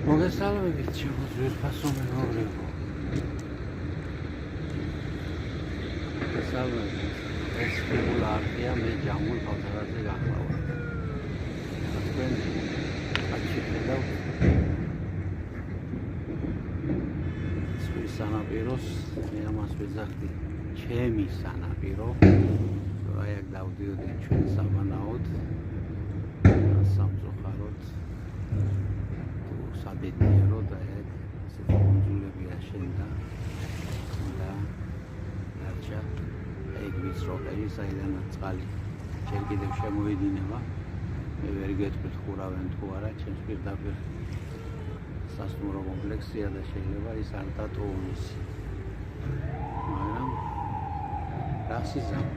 მოგესალმებით, ჩემო ძვირფასო მეგობრებო. მოგესალმებით. ეს ფიგურაა მე ჯამულ ფავთარაზე გახლავართ. თქვენ აქ ხედავთ სანაპიროს, მე ამას ვეძახდი ჩემი სანაპირო. აი აქ დავდიოდი ჩვენ საბანაოდ, სამწუხაროდ საბედნიერო და ესეთი კუნძულები აშენდა და დარჩა ეგ ვიცროყელი, საიდანაც წყალი ჯერ კიდევ შემოედინება. მე ვერ გეტყვით ხურავენ თუ არა, ჩემს პირდაპირ სასტუმრო კომპლექსია და შეიძლება ის არ დატოვოს. მაგრამ რას იზამ?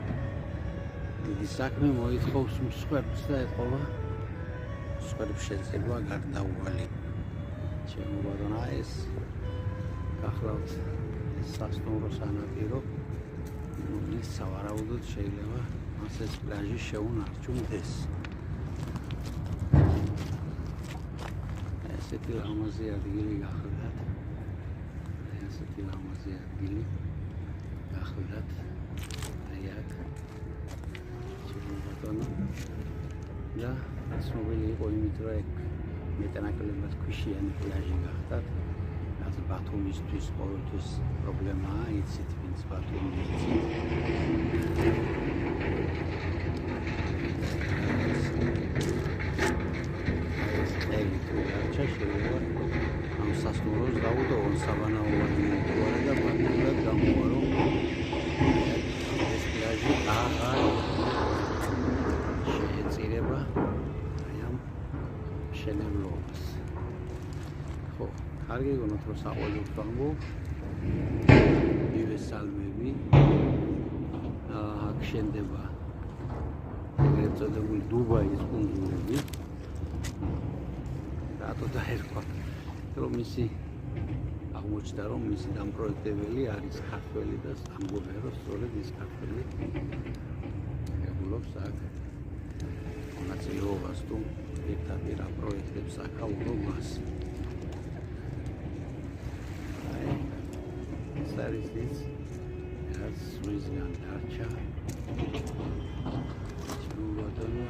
დიდი საქმე მოითხოვს მსხვერპლს და ეთყობა მსხვერპლს შეძება გარდაუვალი. ჩემო ბატონო, ეს გახლავთ ეს სასტუმრო სანაპირო, ის სავარაუდოდ შეიძლება მას ეს პლაჟი შეუნარჩუნდეს. ესეთი ლამაზი ადგილი გახლდათ. ესეთი ლამაზი ადგილი გახლდათ. აი აქ ჩემო ბატონო და ცნობილი იყო იმით, რომ ეგ მეტანაკლებად ქვიშიანი პლაჟი გახდათ. რაც ბათუმისთვის ყოველთვის პრობლემაა, იცით ვინც ბათუმი იცით. შეიძლება ამ სასტუმროს დაუდოვონ საბანაოები უარი და პარტნიორად გამოვარო ეს პლაჟი აღარ შეეწირება აი ამ მშენებლობას. ხო, კარგი გონოთ რომ საყოველთაოდ ვამბობ, მივესალმები. აქ შენდება ეგრეთ წოდებული დუბაის კუნძულები. რატო დაერქვა? რომ მისი აღმოჩნდა, რომ მისი დამპროექტებელი არის ქართველი და ამბობენ, რომ სწორედ ის ქართველი ეგულობს აქ მონაწილეობას თუ პირდაპირ ამ პროექტებს აკავებს. ეს არის ის, რაც სვიზგან დარჩა.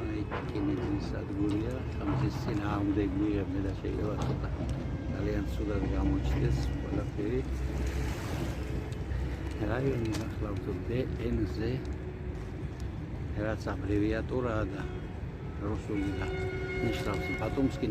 აი კინეთის სადგურია, ამის წინააღმდეგ მიღებდა და შეიძლება ცოტა ძალიან ცუდად გამოჩნდეს ყველაფერი. რაიონი გახლავთ DNZ, რაც აბრევიატურაა და რუსული და ნიშნავს ბატუმსკი.